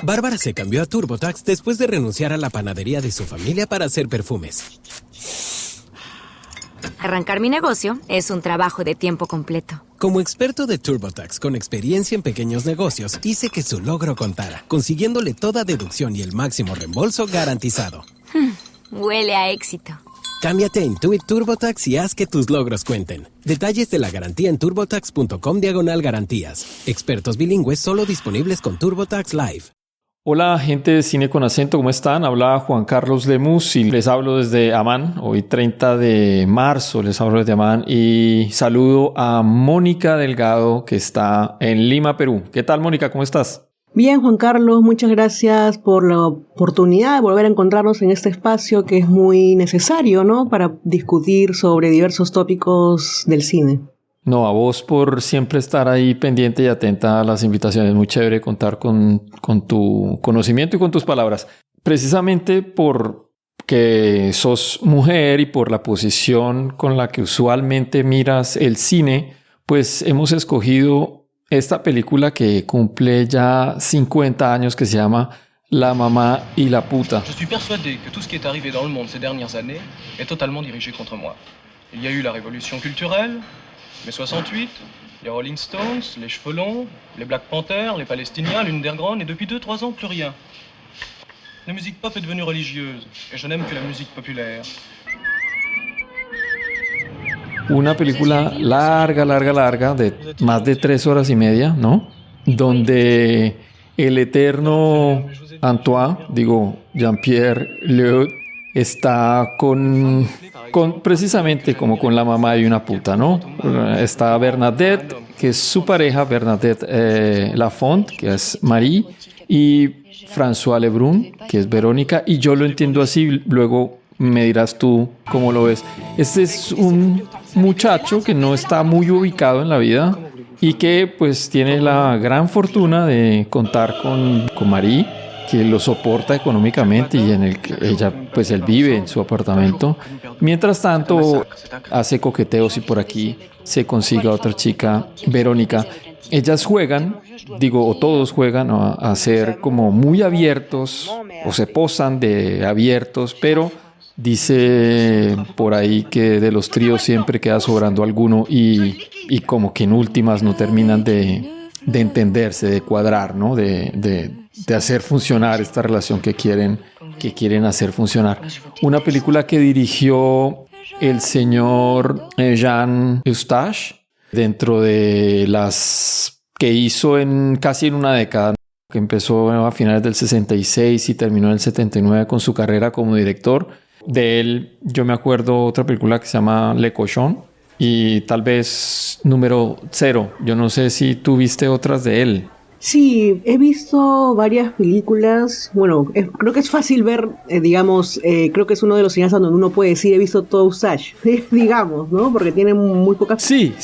Bárbara se cambió a TurboTax después de renunciar a la panadería de su familia para hacer perfumes. Arrancar mi negocio es un trabajo de tiempo completo. Como experto de TurboTax con experiencia en pequeños negocios, hice que su logro contara, consiguiéndole toda deducción y el máximo reembolso garantizado. Huele a éxito. Cámbiate a Intuit TurboTax y haz que tus logros cuenten. Detalles de la garantía en turbotax.com/garantías. Expertos bilingües solo disponibles con TurboTax Live. Hola, gente de Cine con Acento, ¿cómo están? Habla Juan Carlos Lemus y les hablo desde Amán. Hoy 30 de marzo les hablo desde Amán y saludo a Mónica Delgado, que está en Lima, Perú. ¿Qué tal, Mónica? ¿Cómo estás? Bien, Juan Carlos, muchas gracias por la oportunidad de volver a encontrarnos en este espacio que es muy necesario, ¿no?, para discutir sobre diversos tópicos del cine. No, a vos por siempre estar ahí pendiente y atenta a las invitaciones. Muy chévere contar con tu conocimiento y con tus palabras. Precisamente porque sos mujer y por la posición con la que usualmente miras el cine, pues hemos escogido esta película que cumple ya 50 años, que se llama La mamá y la puta. Je suis persuadé que tout ce qui est arrivé dans le monde ces dernières années est totalement dirigé contre moi. Il y a eu la révolution culturelle, mai 68, les Rolling Stones, les Cheveux Longs, les Black Panthers, les Palestiniens, l'Underground, et depuis 2-3 ans, plus rien. La musique pop est devenue religieuse, et je n'aime que la musique populaire. Una película larga, de más de 3 horas y media, ¿no? Donde el eterno Jean-Pierre Léaud, está precisamente como con la mamá y una puta, ¿no? Está Bernadette, que es su pareja, Bernadette Lafont, que es Marie, y François Lebrun, que es Verónica, y yo lo entiendo así, luego me dirás tú cómo lo ves. Este es un muchacho que no está muy ubicado en la vida y que pues tiene la gran fortuna de contar con Marie, que lo soporta económicamente y en el que él vive en su apartamento. Mientras tanto hace coqueteos y por aquí se consigue a otra chica, Verónica. Ellas juegan, o todos juegan a ser como muy abiertos o se posan de abiertos, pero dice por ahí que de los tríos siempre queda sobrando alguno y como que en últimas no terminan de entenderse, de cuadrar, ¿no? De hacer funcionar esta relación que quieren hacer funcionar. Una película que dirigió el señor Jean Eustache, dentro de las que hizo casi en una década, que empezó a finales del 66 y terminó en el 79 con su carrera como director. De él yo me acuerdo otra película que se llama Le Cochon y tal vez Número 0. Yo no sé si tú viste otras de él. Sí, he visto varias películas. Bueno, creo que es fácil ver, creo que es uno de los cineastas donde uno puede decir he visto todo Eustache, digamos, ¿no? Porque tiene muy pocas... Sí,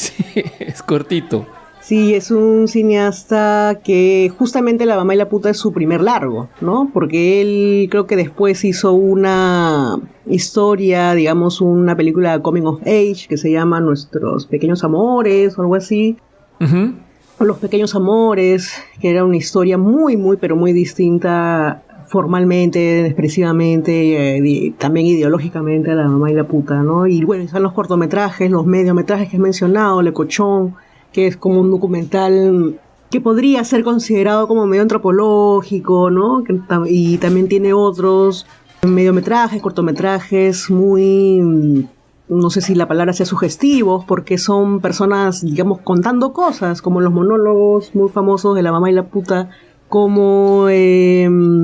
es cortito. Sí, es un cineasta que justamente La mamá y la puta es su primer largo, ¿no? Porque él creo que después hizo una historia, una película Coming of Age que se llama Nuestros Pequeños Amores o algo así. Uh-huh. Los Pequeños Amores, que era una historia muy, pero muy distinta formalmente, expresivamente, también ideológicamente a La mamá y la puta, ¿no? Y bueno, están los cortometrajes, los mediometrajes que he mencionado, Le Cochon, que es como un documental que podría ser considerado como medio antropológico, ¿no? Y también tiene otros mediometrajes, cortometrajes muy, no sé si la palabra sea sugestivos, porque son personas, contando cosas, como los monólogos muy famosos de La mamá y la puta, como que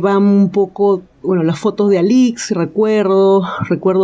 van un poco, las fotos de Alix, recuerdo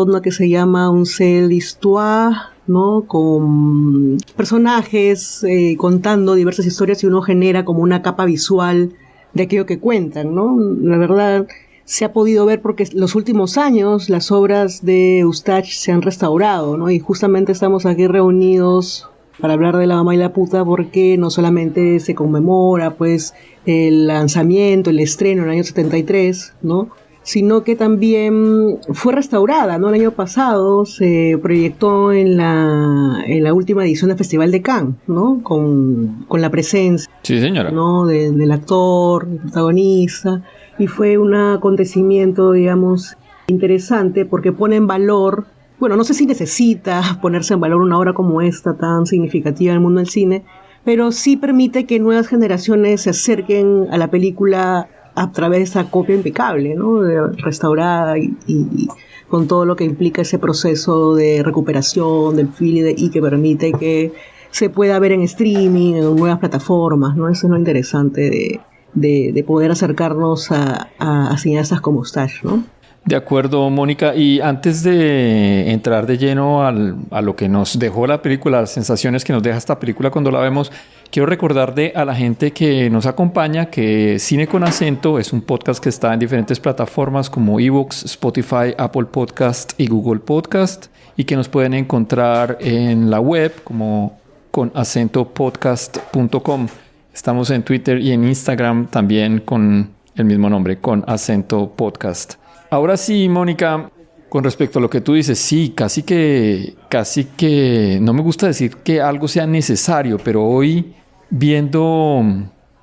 una que se llama Un Celle d'Histoire, ¿no? Con personajes contando diversas historias y uno genera como una capa visual de aquello que cuentan, ¿no? La verdad se ha podido ver porque los últimos años las obras de Eustache se han restaurado, ¿no? Y justamente estamos aquí reunidos para hablar de La mamá y la puta porque no solamente se conmemora pues el lanzamiento, el estreno en el año 73, ¿no? sino que también fue restaurada, ¿no? El año pasado se proyectó en la última edición del Festival de Cannes, ¿no? Con la presencia, sí, señora, ¿no? Del actor, del protagonista, y fue un acontecimiento, digamos, interesante porque pone en valor, bueno, no sé si necesita ponerse en valor una obra como esta tan significativa en el mundo del cine, pero sí permite que nuevas generaciones se acerquen a la película a través de esa copia impecable, ¿no? Restaurada y con todo lo que implica ese proceso de recuperación del film y que permite que se pueda ver en streaming, en nuevas plataformas, ¿no? Eso es lo interesante de poder acercarnos a cineastas como Stash, ¿no? De acuerdo, Mónica. Y antes de entrar de lleno a lo que nos dejó la película, las sensaciones que nos deja esta película cuando la vemos, quiero recordarle a la gente que nos acompaña que Cine con Acento es un podcast que está en diferentes plataformas como iVoox, Spotify, Apple Podcast y Google Podcast, y que nos pueden encontrar en la web como conacentopodcast.com. Estamos en Twitter y en Instagram también con el mismo nombre, Con Acento Podcast. Ahora sí, Mónica, con respecto a lo que tú dices, sí, casi que no me gusta decir que algo sea necesario, pero hoy viendo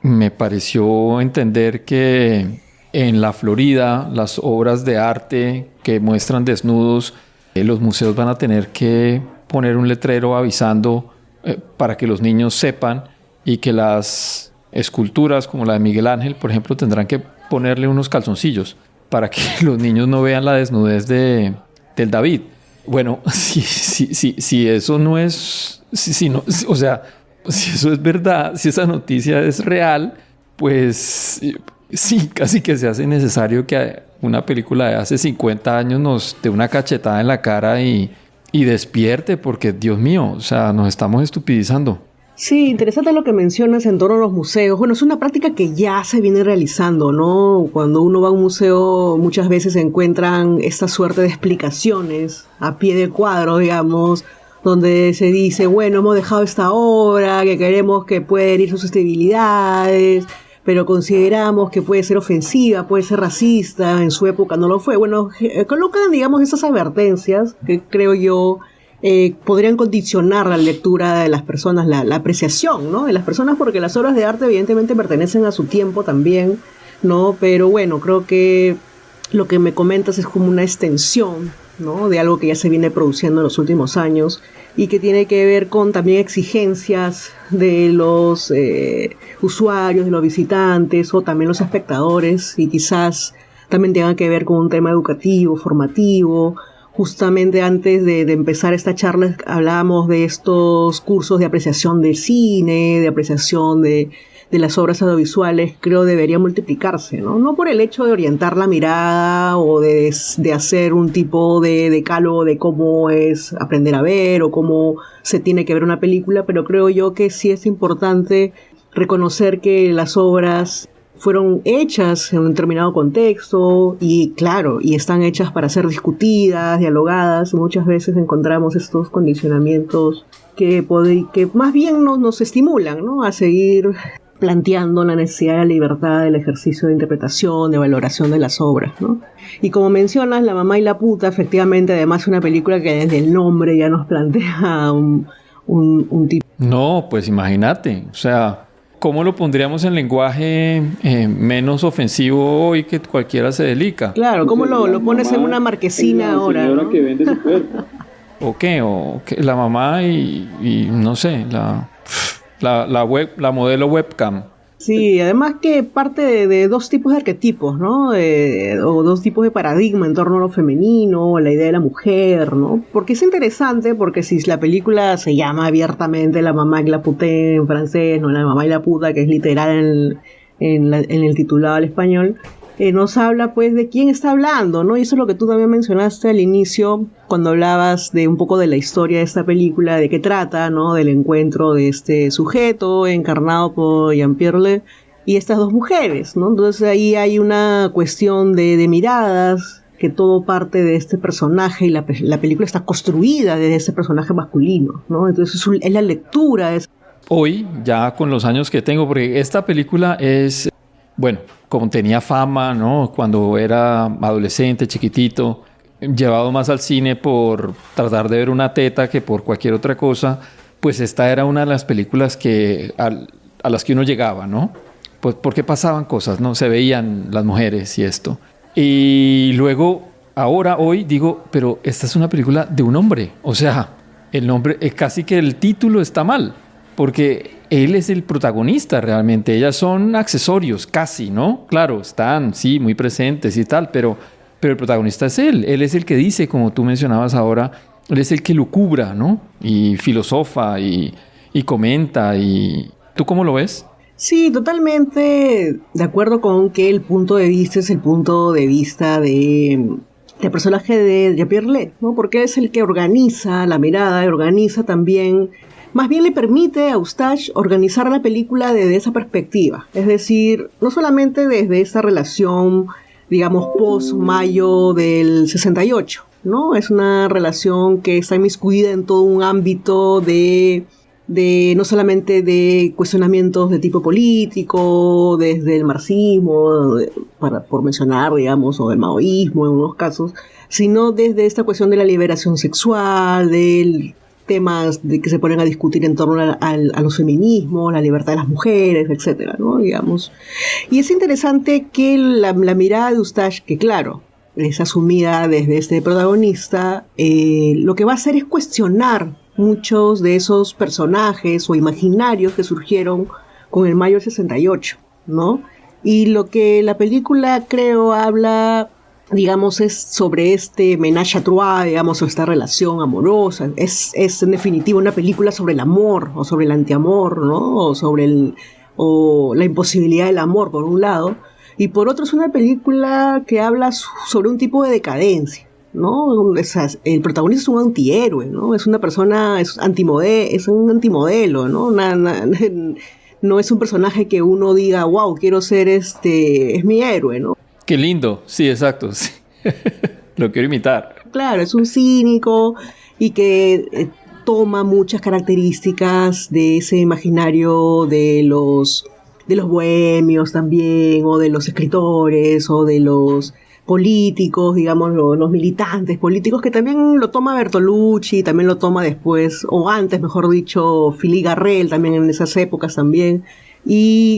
me pareció entender que en la Florida las obras de arte que muestran desnudos, los museos van a tener que poner un letrero avisando para que los niños sepan, y que las esculturas como la de Miguel Ángel, por ejemplo, tendrán que ponerle unos calzoncillos para que los niños no vean la desnudez del David. Bueno, si eso no es, o sea, si eso es verdad, si esa noticia es real, pues sí, casi que se hace necesario que una película de hace 50 años nos dé una cachetada en la cara y despierte, porque Dios mío, o sea, nos estamos estupidizando. Sí, interesante lo que mencionas en torno a los museos. Bueno, es una práctica que ya se viene realizando, ¿no? Cuando uno va a un museo, muchas veces se encuentran esta suerte de explicaciones a pie de cuadro, digamos, donde se dice, bueno, hemos dejado esta obra, que queremos que pueda herir susceptibilidades, pero consideramos que puede ser ofensiva, puede ser racista, en su época no lo fue. Bueno, colocan, digamos, esas advertencias que creo yo podrían condicionar la lectura de las personas, la apreciación, ¿no? De las personas, porque las obras de arte evidentemente pertenecen a su tiempo también, ¿no? Pero bueno, creo que lo que me comentas es como una extensión, ¿no? De algo que ya se viene produciendo en los últimos años y que tiene que ver con también exigencias de los usuarios, de los visitantes o también los espectadores, y quizás también tenga que ver con un tema educativo, formativo. Justamente antes de empezar esta charla hablábamos de estos cursos de apreciación del cine, de apreciación de las obras audiovisuales. Creo debería multiplicarse, ¿no? No por el hecho de orientar la mirada o de hacer un tipo de decálogo de cómo es aprender a ver o cómo se tiene que ver una película, pero creo yo que sí es importante reconocer que las obras fueron hechas en un determinado contexto y claro, y están hechas para ser discutidas, dialogadas. Muchas veces encontramos estos condicionamientos que más bien nos estimulan, ¿no? A seguir planteando la necesidad de la libertad del ejercicio de interpretación, de valoración de las obras, ¿no? Y como mencionas, La mamá y la puta, efectivamente, además es una película que desde el nombre ya nos plantea un tipo. No, pues imagínate, o sea, ¿cómo lo pondríamos en lenguaje menos ofensivo hoy que cualquiera se delica? Claro, ¿cómo lo pones en una marquesina ahora, ¿no? Que vende su cuerpo. ¿O qué? La mamá y no sé, la modelo webcam. Sí, además que parte de dos tipos de arquetipos, ¿no? O dos tipos de paradigma en torno a lo femenino, o la idea de la mujer, ¿no? Porque es interesante, porque si la película se llama abiertamente La mamá y la puté en francés, no La mamá y la puta, que es literal en el titulado al español, nos habla pues de quién está hablando, ¿no? Y eso es lo que tú también mencionaste al inicio, cuando hablabas de un poco de la historia de esta película, de qué trata, ¿no? Del encuentro de este sujeto encarnado por Jean-Pierre Le y estas dos mujeres, ¿no? Entonces ahí hay una cuestión de miradas, que todo parte de este personaje y la película está construida desde este personaje masculino, ¿no? Entonces es la lectura. Hoy, ya con los años que tengo, porque esta película es bueno, como tenía fama, ¿no? Cuando era adolescente, chiquitito, llevado más al cine por tratar de ver una teta que por cualquier otra cosa, pues esta era una de las películas a las que uno llegaba, ¿no? Pues porque pasaban cosas, ¿no? Se veían las mujeres y esto. Y luego, hoy digo, pero esta es una película de un hombre. O sea, el nombre, casi que el título está mal, porque él es el protagonista realmente. Ellas son accesorios, casi, ¿no? Claro, están, sí, muy presentes y tal, pero el protagonista es él. Él es el que dice, como tú mencionabas ahora, él es el que lucubra, ¿no? Y filosofa y comenta. Y ¿tú cómo lo ves? Sí, totalmente de acuerdo con que el punto de vista es el punto de vista del personaje de Jean-Pierre Let, ¿no? Porque es el que organiza la mirada y organiza también, más bien le permite a Eustache organizar la película desde esa perspectiva. Es decir, no solamente desde esa relación, digamos, post-mayo del 68, ¿no? Es una relación que está inmiscuida en todo un ámbito de no solamente de cuestionamientos de tipo político, desde el marxismo, por mencionar, digamos, o el maoísmo en unos casos, sino desde esta cuestión de la liberación sexual, de temas que se ponen a discutir en torno a los feminismos, la libertad de las mujeres, etcétera, ¿no? Digamos. Y es interesante que la mirada de Eustache, que claro, es asumida desde este protagonista, lo que va a hacer es cuestionar muchos de esos personajes o imaginarios que surgieron con el mayo del 68, ¿no? Y lo que la película, creo, habla, digamos, es sobre este ménage à trois, digamos, o esta relación amorosa. Es en definitiva una película sobre el amor, o sobre el antiamor, ¿no? O sobre la imposibilidad del amor, por un lado. Y por otro es una película que habla sobre un tipo de decadencia, ¿no? El protagonista es un antihéroe, ¿no? Es una persona, es un antimodelo, ¿no? No es un personaje que uno diga, wow, quiero ser es mi héroe, ¿no? Qué lindo, sí, exacto, sí. Lo quiero imitar. Claro, es un cínico y que toma muchas características de ese imaginario de los bohemios también, o de los escritores, o de los políticos, digamos, los militantes políticos, que también lo toma Bertolucci, también lo toma después, o antes, mejor dicho, Philippe Garrel, también en esas épocas también.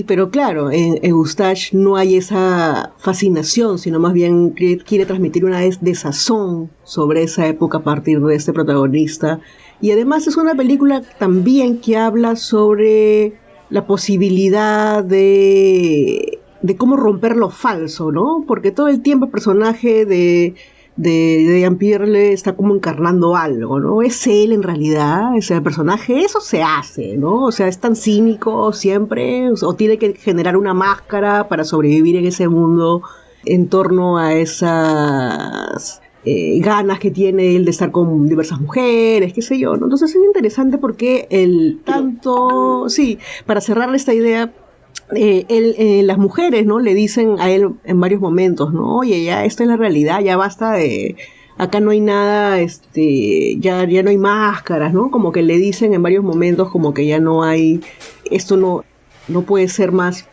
Pero claro, en Eustache no hay esa fascinación, sino más bien quiere transmitir una desazón sobre esa época a partir de este protagonista. Y además es una película también que habla sobre la posibilidad de cómo romper lo falso, ¿no? Porque todo el tiempo el personaje de Jean-Pierre Let está como encarnando algo, ¿no? Es él en realidad, ese personaje, eso se hace, ¿no? O sea, es tan cínico siempre, o tiene que generar una máscara para sobrevivir en ese mundo en torno a esas ganas que tiene él de estar con diversas mujeres, qué sé yo, ¿no? Entonces es interesante porque para cerrar esta idea, las mujeres, ¿no? Le dicen a él en varios momentos, ¿no? Oye, ya esta es la realidad, ya basta acá no hay nada, ya no hay máscaras, ¿no? Como que le dicen en varios momentos como que ya no hay, esto no puede ser más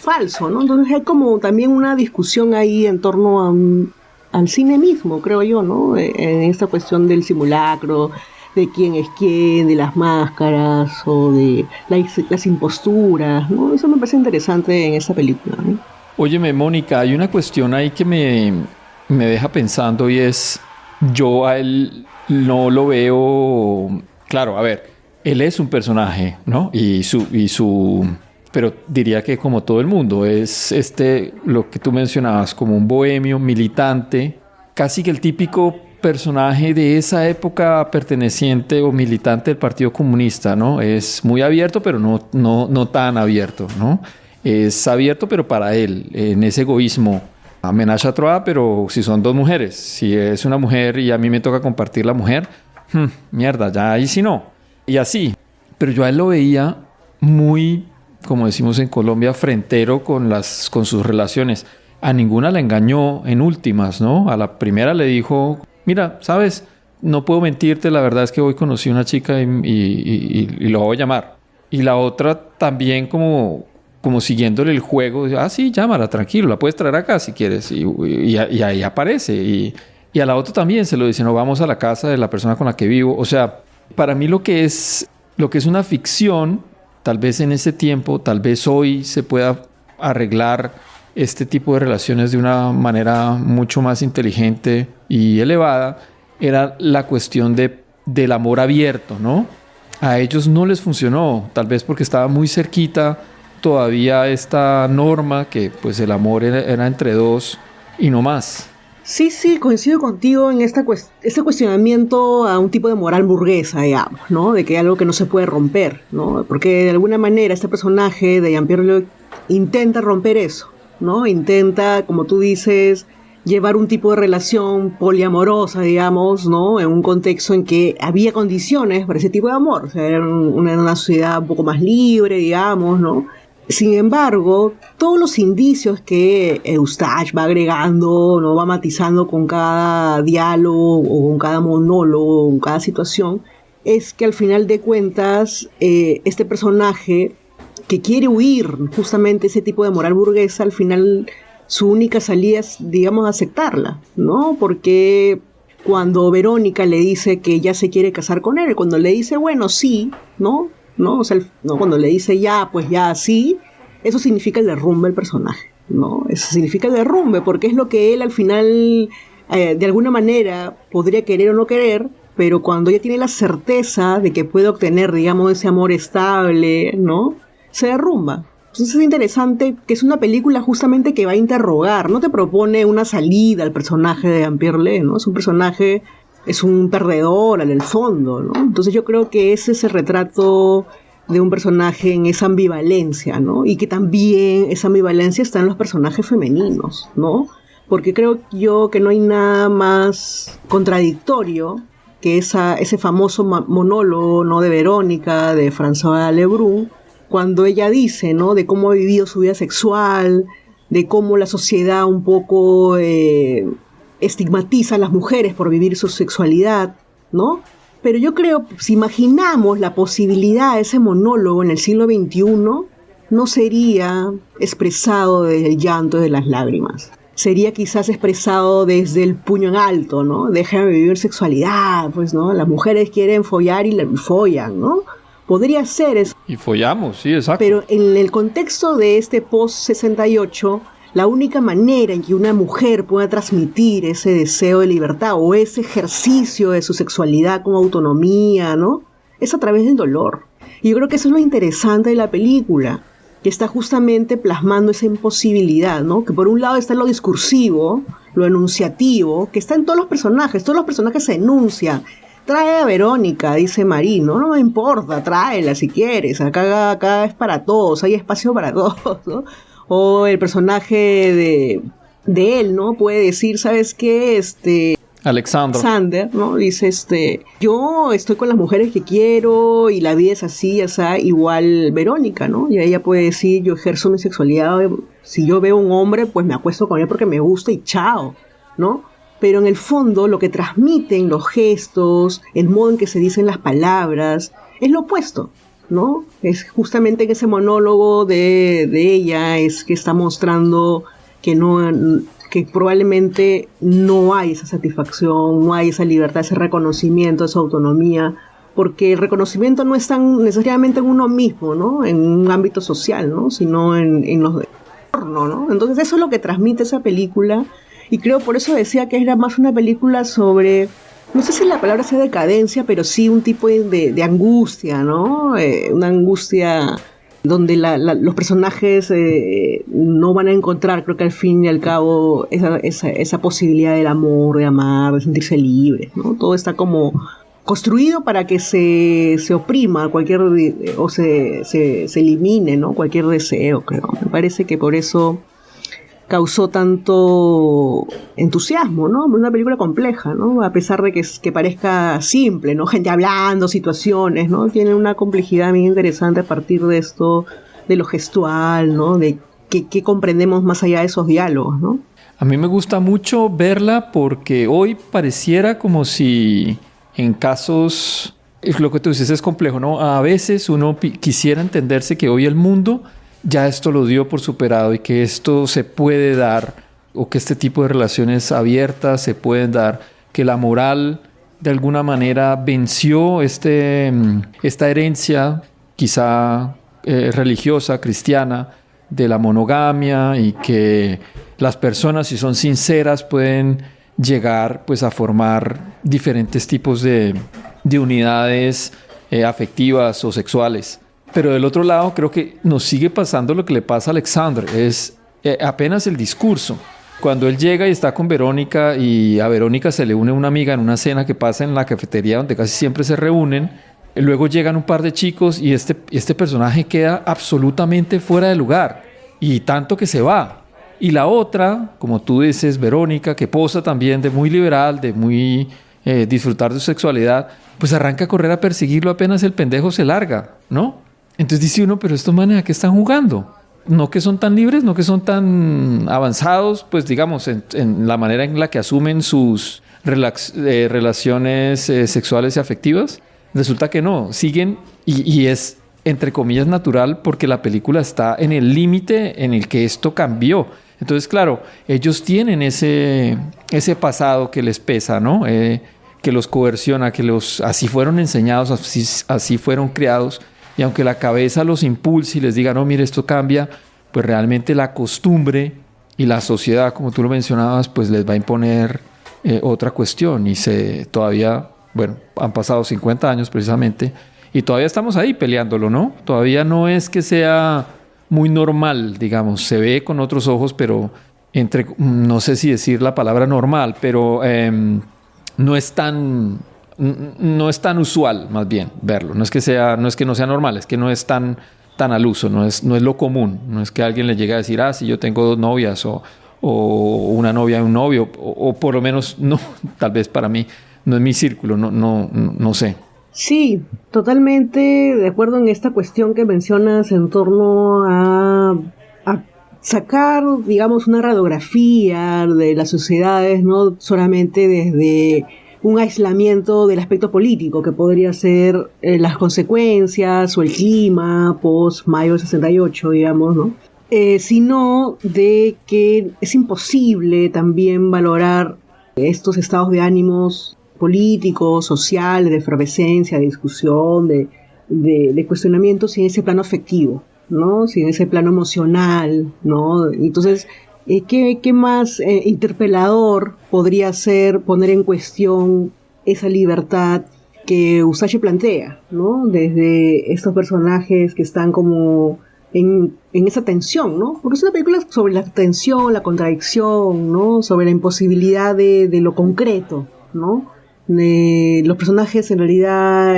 falso, ¿no? Entonces hay como también una discusión ahí en torno al cine mismo, creo yo, ¿no? En esta cuestión del simulacro, de quién es quién, de las máscaras o de las imposturas, ¿no? Eso me parece interesante en esta película, ¿no? Óyeme, Mónica, hay una cuestión ahí que me deja pensando, y es, yo a él no lo veo, claro, a ver, él es un personaje, ¿no? Pero diría que como todo el mundo, es lo que tú mencionabas, como un bohemio, militante, casi que el típico personaje de esa época perteneciente o militante del Partido Comunista, ¿no? Es muy abierto, pero no tan abierto, ¿no? Es abierto, pero para él, en ese egoísmo. Ménage à trois, pero si son dos mujeres, si es una mujer y a mí me toca compartir la mujer, mierda, ya ahí sí no. Y así. Pero yo a él lo veía muy, como decimos en Colombia, frentero con sus relaciones. A ninguna la engañó en últimas, ¿no? A la primera le dijo, mira, ¿sabes? No puedo mentirte, la verdad es que hoy conocí a una chica y lo voy a llamar. Y la otra también como como siguiéndole el juego. Sí, llámala, tranquilo, la puedes traer acá si quieres. Y ahí aparece. Y a la otra también se lo dice, no, vamos a la casa de la persona con la que vivo. O sea, para mí lo que es una ficción, tal vez en ese tiempo, tal vez hoy se pueda arreglar este tipo de relaciones de una manera mucho más inteligente y elevada, era la cuestión del amor abierto, ¿no? A ellos no les funcionó, tal vez porque estaba muy cerquita todavía esta norma que pues el amor era entre dos y no más. Sí, coincido contigo en este cuestionamiento a un tipo de moral burguesa, digamos, ¿no? De que hay algo que no se puede romper, ¿no? Porque de alguna manera este personaje de Jean-Pierre Léaud intenta romper eso, ¿no? Intenta, como tú dices, llevar un tipo de relación poliamorosa, digamos, ¿no? En un contexto en que había condiciones para ese tipo de amor. O sea, era una sociedad un poco más libre, digamos, ¿no? Sin embargo, todos los indicios que Eustache va agregando, ¿no? Va matizando con cada diálogo o con cada monólogo o con cada situación, es que al final de cuentas este personaje que quiere huir justamente ese tipo de moral burguesa, al final su única salida es, digamos, aceptarla, ¿no? Porque cuando Verónica le dice que ya se quiere casar con él, cuando le dice, bueno, sí, ¿no? O sea, no, cuando le dice ya, pues ya sí, eso significa el derrumbe del personaje, ¿no? Eso significa el derrumbe, porque es lo que él al final, de alguna manera, podría querer o no querer, pero cuando ya tiene la certeza de que puede obtener, digamos, ese amor estable, ¿no? Se derrumba. Entonces es interesante que es una película justamente que va a interrogar, no te propone una salida al personaje de Jean-Pierre Léaud, ¿no? Es un perdedor en el fondo, ¿no? Entonces yo creo que ese es el retrato de un personaje en esa ambivalencia, ¿no? Y que también esa ambivalencia está en los personajes femeninos, ¿no? Porque creo yo que no hay nada más contradictorio que ese famoso monólogo, ¿no? De Verónica, de Françoise Lebrun, cuando ella dice, ¿no? De cómo ha vivido su vida sexual, de cómo la sociedad un poco estigmatiza a las mujeres por vivir su sexualidad, ¿no? Pero yo creo, si imaginamos la posibilidad de ese monólogo en el siglo XXI, no sería expresado desde el llanto de las lágrimas. Sería quizás expresado desde el puño en alto, ¿no? Déjame vivir sexualidad, pues, ¿no? Las mujeres quieren follar y follan, ¿no? Podría ser eso. Y follamos, sí, exacto. Pero en el contexto de este post-68, la única manera en que una mujer pueda transmitir ese deseo de libertad o ese ejercicio de su sexualidad con autonomía, ¿no? Es a través del dolor. Y yo creo que eso es lo interesante de la película, que está justamente plasmando esa imposibilidad, ¿no? Que por un lado está lo discursivo, lo enunciativo, que está en todos los personajes se enuncian. Trae a Verónica, dice Marie, no me importa, tráela si quieres, acá es para todos, hay espacio para todos, ¿no? O el personaje de él, ¿no? Puede decir, ¿sabes qué? Alexander, ¿no? Dice, yo estoy con las mujeres que quiero y la vida es así, igual Verónica, ¿no? Y ella puede decir, yo ejerzo mi sexualidad, si yo veo un hombre, pues me acuesto con él porque me gusta y chao, ¿no? Pero en el fondo lo que transmiten los gestos, el modo en que se dicen las palabras, es lo opuesto, ¿no? Es justamente en ese monólogo de ella es que está mostrando que probablemente no hay esa satisfacción, no hay esa libertad, ese reconocimiento, esa autonomía, porque el reconocimiento no es tan necesariamente en uno mismo, ¿no? En un ámbito social, ¿no? Sino en los de entorno, ¿no? Entonces eso es lo que transmite esa película. Y creo, por eso decía que era más una película sobre, no sé si la palabra sea decadencia, pero sí un tipo de angustia, ¿no? Una angustia donde los personajes no van a encontrar, creo que al fin y al cabo, esa posibilidad del amor, de amar, de sentirse libres, ¿no? Todo está como construido para que se oprima o se elimine, ¿no? Cualquier deseo, creo. Me parece que por eso causó tanto entusiasmo, ¿no? Una película compleja, ¿no? A pesar de que parezca simple, ¿no? Gente hablando, situaciones, ¿no? Tiene una complejidad bien interesante a partir de esto, de lo gestual, ¿no? De qué comprendemos más allá de esos diálogos, ¿no? A mí me gusta mucho verla porque hoy pareciera como si en casos, lo que tú dices es complejo, ¿no? A veces uno quisiera entenderse que hoy el mundo ya esto lo dio por superado y que esto se puede dar, o que este tipo de relaciones abiertas se pueden dar, que la moral de alguna manera venció esta herencia quizá religiosa, cristiana, de la monogamia, y que las personas, si son sinceras, pueden llegar pues a formar diferentes tipos de unidades afectivas o sexuales. Pero del otro lado creo que nos sigue pasando lo que le pasa a Alexandre, es apenas el discurso. Cuando él llega y está con Verónica, y a Verónica se le une una amiga en una cena que pasa en la cafetería donde casi siempre se reúnen, luego llegan un par de chicos y este personaje queda absolutamente fuera de lugar, y tanto que se va. Y la otra, como tú dices, Verónica, que posa también de muy liberal, de muy disfrutar de su sexualidad, pues arranca a correr a perseguirlo apenas el pendejo se larga, ¿no? Entonces dice uno, pero estos manes, ¿a qué están jugando? No que son tan libres, no que son tan avanzados, pues digamos, en la manera en la que asumen sus relaciones sexuales y afectivas. Resulta que no, siguen, y es entre comillas natural, porque la película está en el límite en el que esto cambió. Entonces, claro, ellos tienen ese pasado que les pesa, ¿no? Que los coerciona, así fueron enseñados, así fueron criados. Y aunque la cabeza los impulse y les diga, no, mire, esto cambia, pues realmente la costumbre y la sociedad, como tú lo mencionabas, pues les va a imponer otra cuestión. Y todavía, bueno, han pasado 50 años precisamente, y todavía estamos ahí peleándolo, ¿no? Todavía no es que sea muy normal, digamos, se ve con otros ojos, pero no sé si decir la palabra normal, pero no es tan usual, más bien, verlo. No es que no sea normal, es que no es tan al uso, no es lo común. No es que alguien le llegue a decir, si yo tengo 2 novias, o una novia y un novio, o por lo menos no, tal vez para mí no es mi círculo, no sé. Sí, totalmente de acuerdo en esta cuestión que mencionas en torno a sacar, digamos, una radiografía de las sociedades, no solamente desde un aislamiento del aspecto político, que podría ser las consecuencias o el clima post-Mayo del 68, digamos, ¿no? Sino de que es imposible también valorar estos estados de ánimos políticos, sociales, de efervescencia, de discusión, de cuestionamiento sin ese plano afectivo, ¿no? Sin ese plano emocional, ¿no? Entonces, ¿qué más interpelador podría ser poner en cuestión esa libertad que Eustache plantea, ¿no? Desde estos personajes que están como en esa tensión, ¿no? Porque es una película sobre la tensión, la contradicción, ¿no? Sobre la imposibilidad de lo concreto, ¿no? Los personajes en realidad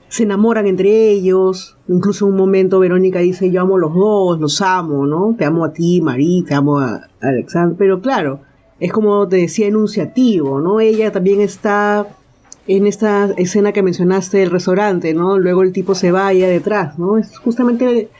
se enamoran entre ellos. Incluso en un momento Verónica dice, yo amo a los dos, los amo, ¿no? Te amo a ti, Marie, te amo a Alexandre. Pero claro, es como te decía, enunciativo, ¿no? Ella también está en esta escena que mencionaste del restaurante, ¿no? Luego el tipo se va allá detrás, ¿no? Es justamente,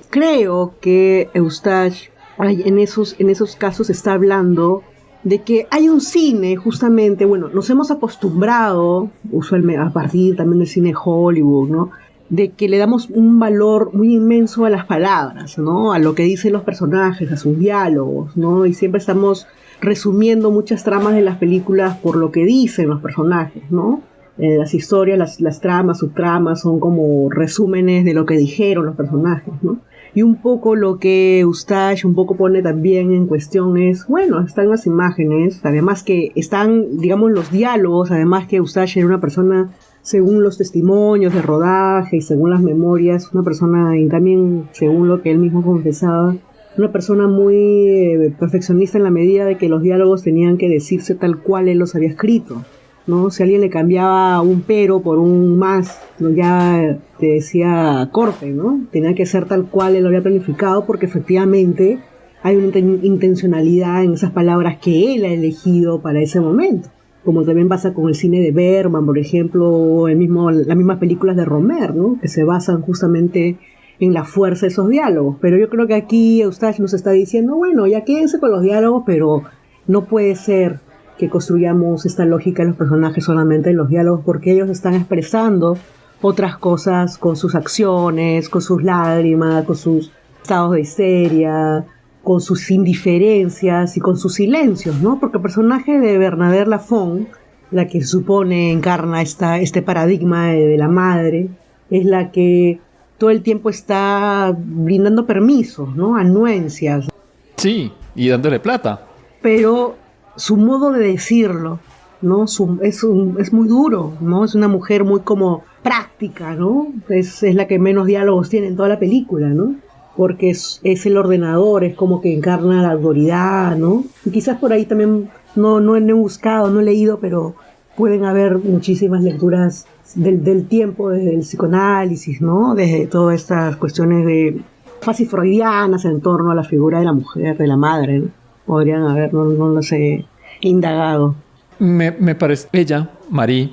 creo que Eustache en esos casos está hablando de que hay un cine, justamente, bueno, nos hemos acostumbrado, usualmente a partir también del cine Hollywood, ¿no? De que le damos un valor muy inmenso a las palabras, ¿no? A lo que dicen los personajes, a sus diálogos, ¿no? Y siempre estamos resumiendo muchas tramas de las películas por lo que dicen los personajes, ¿no? Las historias, las tramas, subtramas son como resúmenes de lo que dijeron los personajes, ¿no? Y un poco lo que Eustache un poco pone también en cuestión es, bueno, están las imágenes, además que están, digamos, los diálogos, además que Eustache era una persona, según los testimonios de rodaje y según las memorias, una persona, y también según lo que él mismo confesaba, una persona muy perfeccionista en la medida de que los diálogos tenían que decirse tal cual él los había escrito, ¿no? Si alguien le cambiaba un pero por un más, ¿no? Ya te decía corte, ¿no? Tenía que ser tal cual él lo había planificado, porque efectivamente hay una intencionalidad en esas palabras que él ha elegido para ese momento. Como también pasa con el cine de Bergman, por ejemplo, o las mismas películas de Romer, ¿no? Que se basan justamente en la fuerza de esos diálogos. Pero yo creo que aquí Eustache nos está diciendo, bueno, ya quédense con los diálogos, pero no puede ser que construyamos esta lógica de los personajes solamente en los diálogos, porque ellos están expresando otras cosas con sus acciones, con sus lágrimas, con sus estados de histeria, con sus indiferencias y con sus silencios, ¿no? Porque el personaje de Bernadette Lafont, la que supone encarna este paradigma de la madre, es la que todo el tiempo está brindando permisos, ¿no? Anuencias. Sí, y dándole plata. Pero su modo de decirlo, ¿no? Es muy duro, ¿no? Es una mujer muy como práctica, ¿no? Es la que menos diálogos tiene en toda la película, ¿no? Porque es el ordenador, es como que encarna la autoridad, ¿no? Y quizás por ahí también no he buscado, no he leído, pero pueden haber muchísimas lecturas del tiempo, desde el psicoanálisis, ¿no? Desde todas estas cuestiones de casi freudianas en torno a la figura de la mujer, de la madre, ¿no? Podrían haber, no los he indagado. Me parece ella, Marie,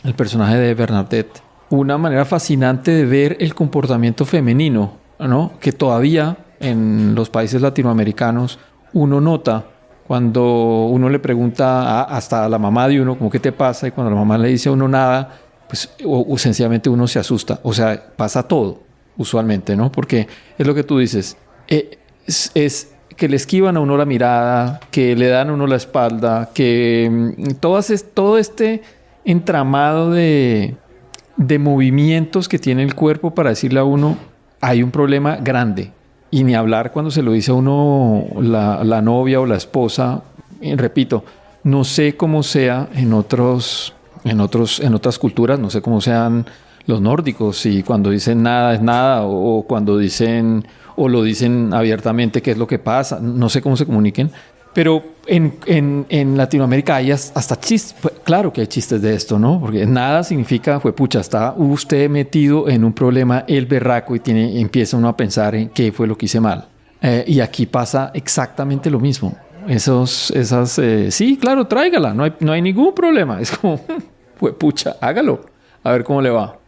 el personaje de Bernadette, una manera fascinante de ver el comportamiento femenino, ¿no? Que todavía en los países latinoamericanos uno nota cuando uno le pregunta hasta a la mamá de uno como qué te pasa, y cuando la mamá le dice a uno nada, pues o sencillamente uno se asusta. O sea, pasa todo usualmente, ¿no? Porque es lo que tú dices, es que le esquivan a uno la mirada, que le dan a uno la espalda, que todo este entramado de movimientos que tiene el cuerpo para decirle a uno hay un problema grande. Y ni hablar cuando se lo dice a uno la novia o la esposa. Y repito, no sé cómo sea en otras culturas, no sé cómo sean los nórdicos, y cuando dicen nada es nada, o cuando dicen o lo dicen abiertamente qué es lo que pasa, no sé cómo se comuniquen, pero en Latinoamérica hay hasta chistes, claro que hay chistes de esto, ¿no? Porque nada significa, pucha, está usted metido en un problema, el berraco, y empieza uno a pensar en qué fue lo que hice mal. Y aquí pasa exactamente lo mismo. Sí, claro, tráigala, no hay ningún problema. Es como, pucha, hágalo, a ver cómo le va.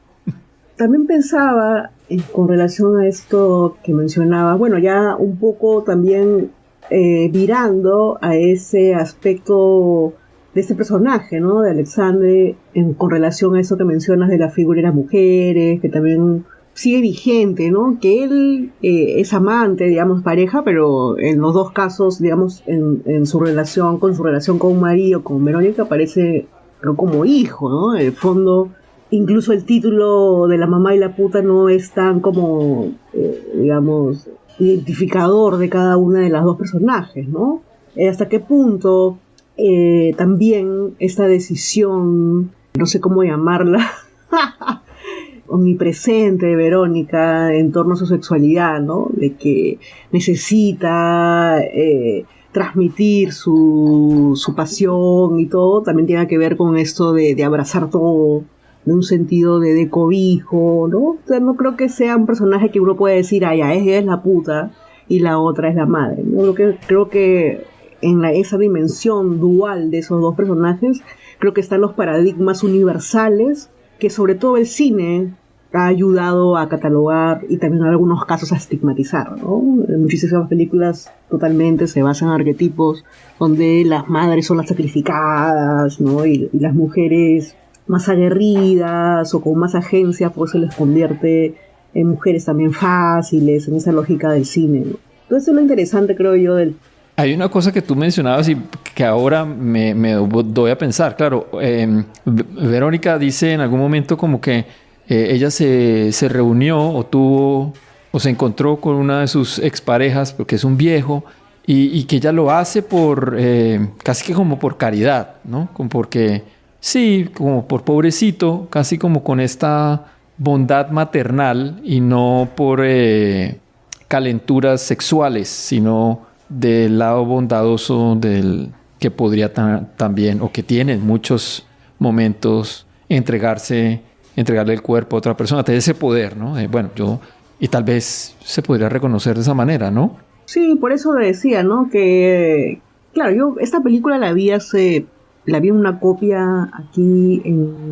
También pensaba con relación a esto que mencionaba, bueno, ya un poco también virando a ese aspecto de este personaje, ¿no? De Alexandre, con relación a eso que mencionas de la figura de las mujeres, que también sigue vigente, ¿no? Que él es amante, digamos, pareja, pero en los dos casos, digamos, en su relación con Marie o con Verónica, aparece como hijo, ¿no? En el fondo, incluso el título de La mamá y la puta no es tan como, digamos, identificador de cada una de las dos personajes, ¿no? Hasta qué punto también esta decisión, no sé cómo llamarla, omnipresente de Verónica en torno a su sexualidad, ¿no? De que necesita transmitir su pasión y todo, también tiene que ver con esto de abrazar todo, de un sentido de cobijo, ¿no? O sea, no creo que sea un personaje que uno puede decir, ella es la puta y la otra es la madre, ¿no? Creo que en esa dimensión dual de esos dos personajes, creo que están los paradigmas universales que sobre todo el cine ha ayudado a catalogar y también en algunos casos a estigmatizar, ¿no? En muchísimas películas totalmente se basan en arquetipos donde las madres son las sacrificadas, ¿no? Y las mujeres más aguerridas o con más agencia, pues se les convierte en mujeres también fáciles, en esa lógica del cine, ¿no? Entonces es lo interesante, creo yo, Hay una cosa que tú mencionabas y que ahora me doy a pensar. Claro, Verónica dice en algún momento como que ella se reunió o se encontró con una de sus exparejas, porque es un viejo, y que ella lo hace por casi que como por caridad, ¿no? Como por pobrecito, casi como con esta bondad maternal y no por calenturas sexuales, sino del lado bondadoso del que podría también, o que tiene en muchos momentos, entregarle el cuerpo a otra persona, tener ese poder, ¿no? Y tal vez se podría reconocer de esa manera, ¿no? Sí, por eso decía, ¿no? Que, claro, yo esta película la vi en una copia aquí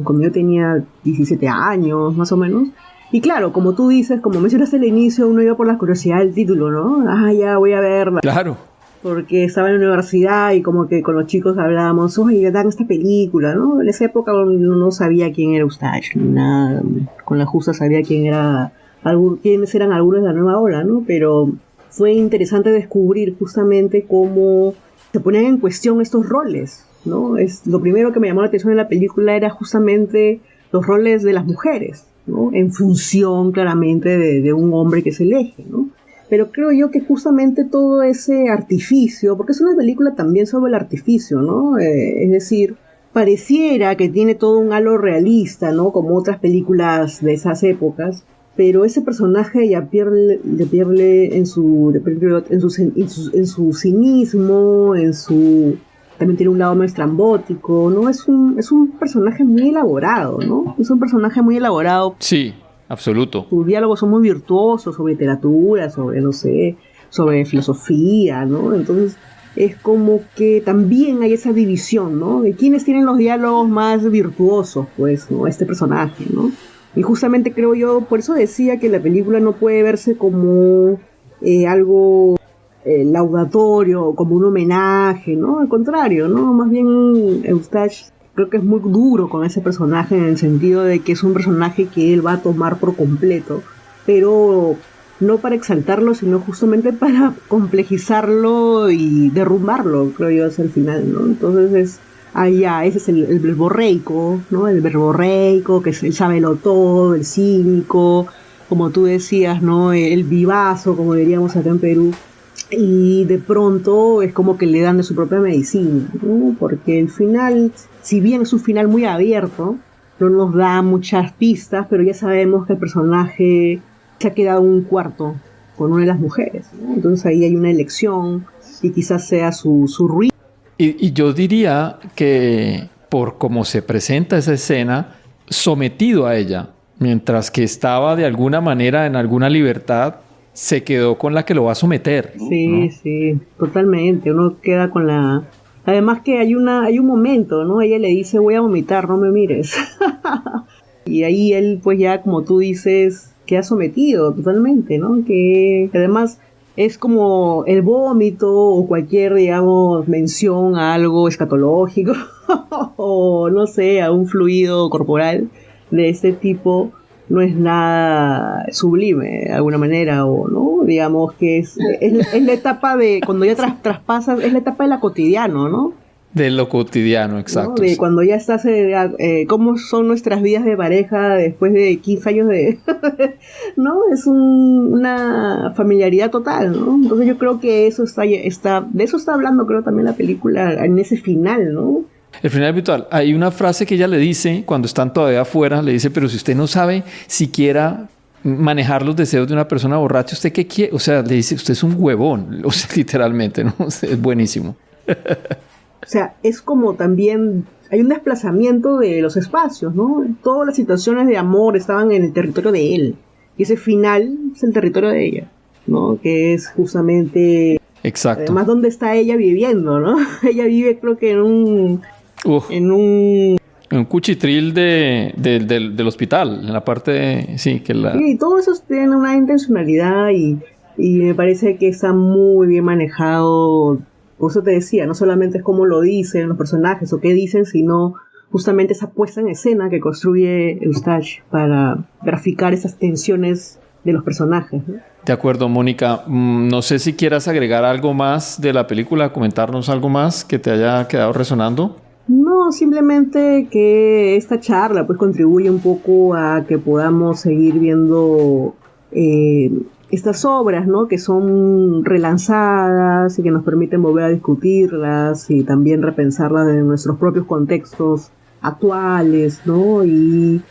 cuando yo tenía 17 años, más o menos. Y claro, como tú dices, como mencionaste al inicio, uno iba por la curiosidad del título, ¿no? Ya voy a verla. Claro. porque estaba en la universidad y como que con los chicos hablábamos, oye, dan esta película, ¿no? En esa época no sabía quién era Eustache, ni nada, con la justa sabía quiénes eran algunos de la nueva ola, ¿no? Pero fue interesante descubrir justamente cómo se ponían en cuestión estos roles, ¿no? Lo primero que me llamó la atención en la película era justamente los roles de las mujeres, ¿no? En función claramente de un hombre que es el eje, ¿no? Pero creo yo que justamente todo ese artificio, porque es una película también sobre el artificio, ¿no? Es decir, pareciera que tiene todo un halo realista, ¿no? Como otras películas de esas épocas, pero ese personaje ya pierde en su cinismo, también tiene un lado más estrambótico, ¿no? Es un personaje muy elaborado, ¿no? Es un personaje muy elaborado. Sí, absoluto. Sus diálogos son muy virtuosos sobre literatura, sobre filosofía, ¿no? Entonces es como que también hay esa división, ¿no? De quiénes tienen los diálogos más virtuosos, pues, ¿no? Este personaje, ¿no? Y justamente creo yo, por eso decía que la película no puede verse como algo laudatorio, como un homenaje, ¿no? Al contrario, ¿no? Más bien Eustache creo que es muy duro con ese personaje en el sentido de que es un personaje que él va a tomar por completo, pero no para exaltarlo, sino justamente para complejizarlo y derrumbarlo, creo yo, hacia el final, ¿no? Entonces ese es el verborreico, ¿no? El verborreico, que es el sábelo todo, el cínico, como tú decías, ¿no? El vivazo, como diríamos acá en Perú. Y de pronto es como que le dan de su propia medicina, ¿no? Porque el final, si bien es un final muy abierto, no nos da muchas pistas, pero ya sabemos que el personaje se ha quedado en un cuarto con una de las mujeres, ¿no? Entonces ahí hay una elección y quizás sea su ruido. Y yo diría que por cómo se presenta esa escena, sometido a ella, mientras que estaba de alguna manera en alguna libertad, se quedó con la que lo va a someter. Sí, ¿no? Sí, totalmente. Uno queda con la... Además que hay un momento, ¿no? Ella le dice, voy a vomitar, no me mires. Y ahí él, pues ya, como tú dices, queda sometido totalmente, ¿no? Que además es como el vómito o cualquier, digamos, mención a algo escatológico o, no sé, a un fluido corporal de este tipo. No es nada sublime de alguna manera, o no, digamos que es la etapa de cuando ya traspasas, es la etapa de la cotidiano, ¿no? De lo cotidiano, exacto. ¿No? De cuando ya estás, cómo son nuestras vidas de pareja después de 15 años de... ¿no? Es una familiaridad total, ¿no? Entonces yo creo que eso de eso está hablando, creo, también la película en ese final, ¿no? El final virtual. Hay una frase que ella le dice cuando están todavía afuera, le dice, pero si usted no sabe siquiera manejar los deseos de una persona borracha, ¿usted qué quiere? O sea, le dice, usted es un huevón, o sea, literalmente, ¿no? Es buenísimo. O sea, es como también hay un desplazamiento de los espacios, ¿no? Todas las situaciones de amor estaban en el territorio de él. Y ese final es el territorio de ella, ¿no? Que es justamente... Exacto. Además, ¿dónde está ella viviendo, no? Ella vive, creo que en un cuchitril del hospital, en la parte sí, Sí, todo eso tiene una intencionalidad y me parece que está muy bien manejado. Por eso te decía, no solamente es cómo lo dicen los personajes o qué dicen, sino justamente esa puesta en escena que construye Eustache para graficar esas tensiones de los personajes, ¿no? De acuerdo, Mónica. No sé si quieras agregar algo más de la película, comentarnos algo más que te haya quedado resonando. No, simplemente que esta charla pues contribuye un poco a que podamos seguir viendo estas obras, ¿no? Que son relanzadas y que nos permiten volver a discutirlas y también repensarlas en nuestros propios contextos actuales, ¿no? Y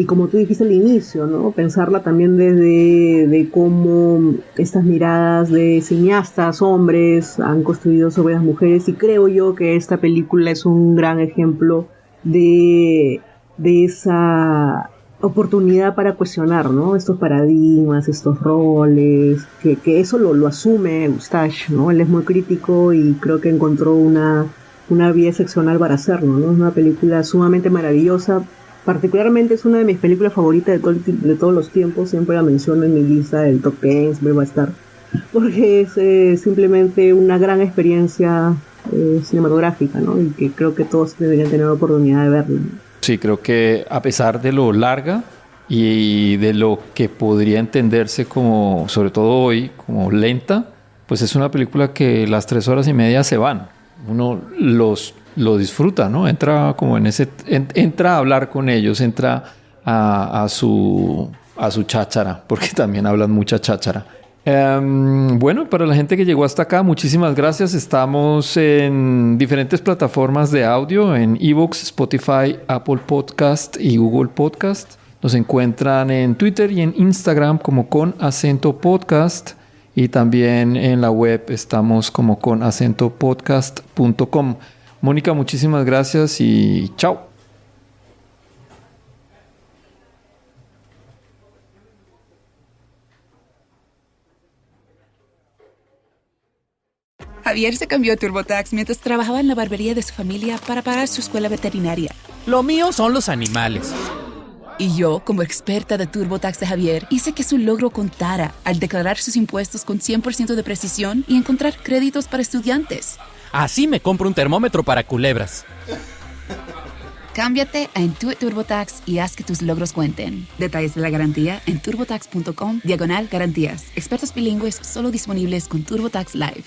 como tú dijiste al inicio, ¿no? Pensarla también desde de cómo estas miradas de cineastas, hombres, han construido sobre las mujeres, y creo yo que esta película es un gran ejemplo de esa oportunidad para cuestionar, ¿no? Estos paradigmas, estos roles, que eso lo asume Eustache, ¿no? Él es muy crítico y creo que encontró una vía excepcional para hacerlo, ¿no? Es una película sumamente maravillosa. Particularmente es una de mis películas favoritas de todos los tiempos. Siempre la menciono en mi lista del top 10, siempre va a estar. porque es simplemente una gran experiencia cinematográfica, ¿no? Y que creo que todos deberían tener la oportunidad de verla. Sí, creo que a pesar de lo larga y de lo que podría entenderse como, sobre todo hoy, como lenta, pues es una película que las 3 horas y media se van. Uno lo disfruta, ¿no? Entra como en entra a hablar con ellos, entra a su cháchara, porque también hablan mucha cháchara. Bueno, para la gente que llegó hasta acá, muchísimas gracias. Estamos en diferentes plataformas de audio, en iVoox, Spotify, Apple Podcast y Google Podcast. Nos encuentran en Twitter y en Instagram como Con Acento Podcast, y también en la web estamos como conacentopodcast.com. Mónica, muchísimas gracias y chao. Javier se cambió a TurboTax mientras trabajaba en la barbería de su familia para pagar su escuela veterinaria. Lo mío son los animales. Y yo, como experta de TurboTax de Javier, hice que su logro contara al declarar sus impuestos con 100% de precisión y encontrar créditos para estudiantes. Así me compro un termómetro para culebras. Cámbiate a Intuit TurboTax y haz que tus logros cuenten. Detalles de la garantía en turbotax.com/garantías. Expertos bilingües solo disponibles con TurboTax Live.